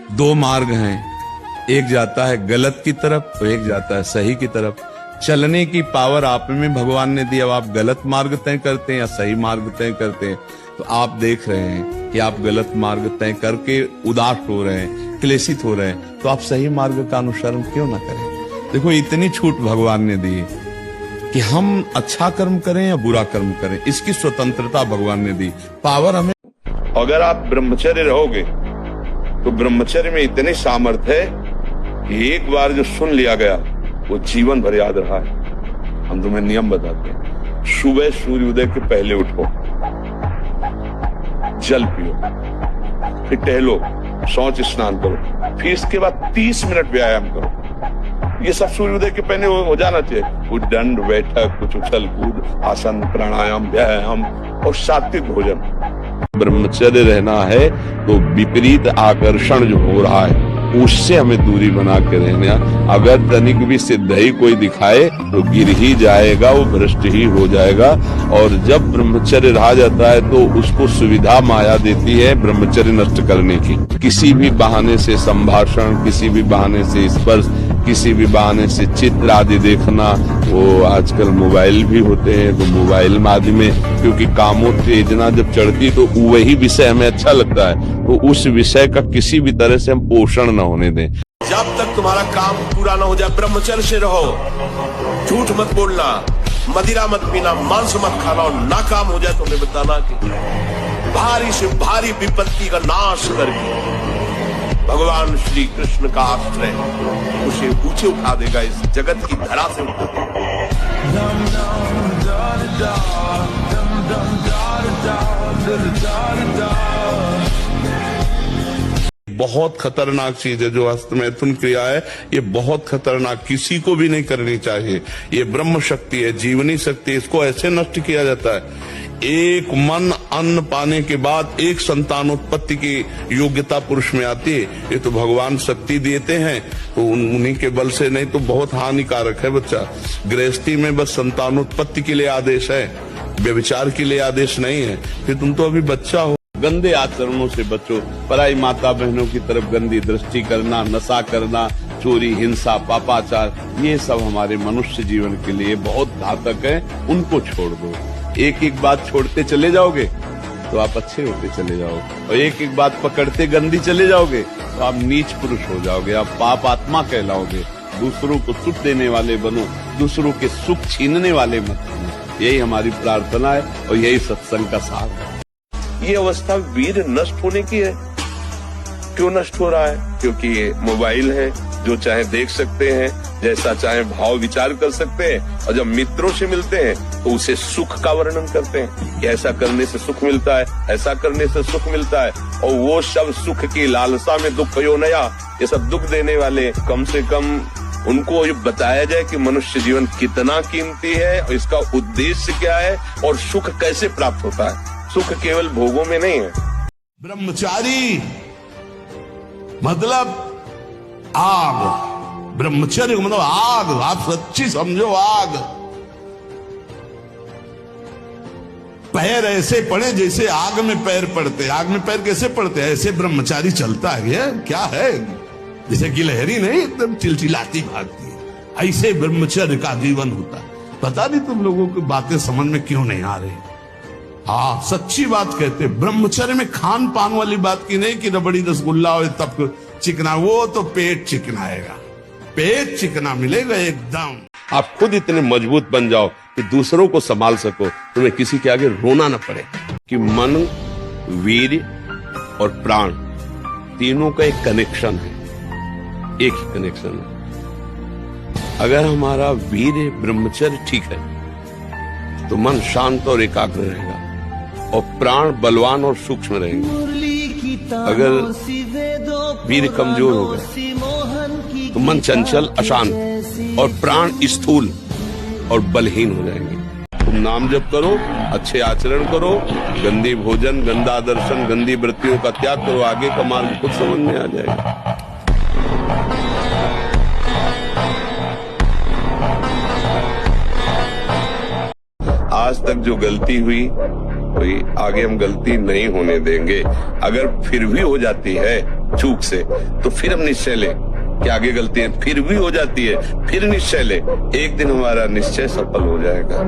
दो मार्ग हैं, एक जाता है गलत की तरफ और एक जाता है सही की तरफ। चलने की पावर आप में भगवान ने दी। अब आप गलत मार्ग तय करते हैं या सही मार्ग तय करते हैं, तो आप देख रहे हैं कि आप गलत मार्ग तय करके उदास हो रहे हैं, क्लेशित हो रहे हैं, तो आप सही मार्ग का अनुसरण क्यों ना करें। देखो इतनी छूट भगवान ने दी कि हम अच्छा कर्म करें या बुरा कर्म करें, इसकी स्वतंत्रता भगवान ने दी, पावर हमें। अगर आप ब्रह्मचर्य रहोगे तो ब्रह्मचर्य में इतने सामर्थ्य है कि एक बार जो सुन लिया गया वो जीवन भर याद रहा है। हम तुम्हें नियम बताते हैं, सुबह सूर्योदय के पहले उठो, जल पियो, फिर टहलो, शौच स्नान करो, फिर इसके बाद 30 मिनट व्यायाम करो। ये सब सूर्योदय के पहले हो जाना चाहिए। कुछ दंड बैठक, कुछ उछल कूद, आसन, प्राणायाम, व्यायाम और सात्विक भोजन। ब्रह्मचर्य रहना है तो विपरीत आकर्षण जो हो रहा है उससे हमें दूरी बना के रहना। अगर तनिक भी सिद्धि कोई दिखाए तो गिर ही जाएगा, वो भ्रष्ट ही हो जाएगा। और जब ब्रह्मचर्य रहा जाता है तो उसको सुविधा माया देती है ब्रह्मचर्य नष्ट करने की। किसी भी बहाने से संभाषण, किसी भी बहाने से स्पर्श, किसी भी बहाने से चित्र आदि देखना। वो आजकल मोबाइल भी होते हैं, तो मोबाइल आदि में क्योंकि कामोत्तेजना जब चढ़ती तो वही विषय हमें अच्छा लगता है, तो उस विषय का किसी भी तरह से हम पोषण न होने दें। जब तक तुम्हारा काम पूरा न हो जाए ब्रह्मचर्य से रहो। झूठ मत बोलना, मदिरा मत पीना, मांस मत खाना, और नाकाम हो जाए तो हमें बताना कि भारी से भारी विपत्ति का नाश करके भगवान श्री कृष्ण का आश्रय उसे ऊंचे उठा देगा, इस जगत की धरा से उठा देगा। बहुत खतरनाक चीज है जो हस्त मैथुन क्रिया है, ये बहुत खतरनाक, किसी को भी नहीं करनी चाहिए। ये ब्रह्म शक्ति है, जीवनी शक्ति, इसको ऐसे नष्ट किया जाता है। एक मन अन्न पाने के बाद एक संतानोत्पत्ति की योग्यता पुरुष में आती है। ये तो भगवान शक्ति देते हैं, तो उन्हीं के बल से, नहीं तो बहुत हानिकारक है बच्चा। गृहस्थी में बस संतानोत्पत्ति के लिए आदेश है, व्यभिचार के लिए आदेश नहीं है। फिर तुम तो अभी बच्चा हो। गंदे आचरणों से बचो, पराई माता बहनों की तरफ गंदी दृष्टि करना, नशा करना, चोरी, हिंसा, पापाचार, ये सब हमारे मनुष्य जीवन के लिए बहुत घातक है। उनको छोड़ दो। एक एक बात छोड़ते चले जाओगे तो आप अच्छे होते चले जाओगे, और एक एक बात पकड़ते गंदी चले जाओगे तो आप नीच पुरुष हो जाओगे, आप पाप आत्मा कहलाओगे। दूसरों को सुख देने वाले बनो, दूसरों के सुख छीनने वाले मत बनो। यही हमारी प्रार्थना है और यही सत्संग का सार है। ये अवस्था वीर नष्ट होने की है। क्यों नष्ट हो रहा है? क्योंकि ये मोबाइल है, जो चाहे देख सकते हैं, जैसा चाहे भाव विचार कर सकते हैं, और जब मित्रों से मिलते हैं तो उसे सुख का वर्णन करते हैं कि ऐसा करने से सुख मिलता है, ऐसा करने से सुख मिलता है। और वो सब सुख की लालसा में दुख यो नया, ये सब दुख देने वाले, कम से कम उनको ये बताया जाए कि मनुष्य जीवन कितना कीमती है और इसका उद्देश्य क्या है और सुख कैसे प्राप्त होता है। सुख केवल भोगों में नहीं है। ब्रह्मचारी मतलब आग, ब्रह्मचर्य मतलब आग। आप सच्ची समझो, आग। पैर ऐसे पड़े जैसे आग में पैर पड़ते। आग में पैर कैसे पड़ते हैं? ऐसे ब्रह्मचारी चलता है। ये क्या है? जैसे गिलहरी नहीं एकदम चिलचिलाती भागती है, ऐसे ब्रह्मचर्य का जीवन होता है। पता नहीं तुम लोगों की बातें समझ में क्यों नहीं आ रही। हाँ, सच्ची बात कहते। ब्रह्मचर्य में खान पान वाली बात की नहीं कि रबड़ी रसगुल्ला हो तब चिकना, वो तो पेट चिकनाएगा, पेट चिकना मिलेगा एकदम। आप खुद इतने मजबूत बन जाओ कि दूसरों को संभाल सको, तुम्हें किसी के आगे रोना न पड़े। कि मन, वीर और प्राण तीनों का एक कनेक्शन है, एक ही कनेक्शन है। अगर हमारा वीर ब्रह्मचर्य ठीक है तो मन शांत और एकाग्र रहेगा, और प्राण बलवान और सूक्ष्म रहेंगे। अगर वीर कमजोर हो गए तो मन चंचल, अशांत, और प्राण स्थूल और बलहीन हो जाएंगे। तुम नाम जप करो, अच्छे आचरण करो, गंदी भोजन, गंदा दर्शन, गंदी वृत्तियों का त्याग करो, आगे का मार्ग खुद समझ में आ जाएगा। आज तक जो गलती हुई कोई आगे हम गलती नहीं होने देंगे। अगर फिर भी हो जाती है चूक से, तो फिर हम निश्चय ले कि आगे गलतियां फिर भी हो जाती है, फिर निश्चय ले, एक दिन हमारा निश्चय सफल हो जाएगा।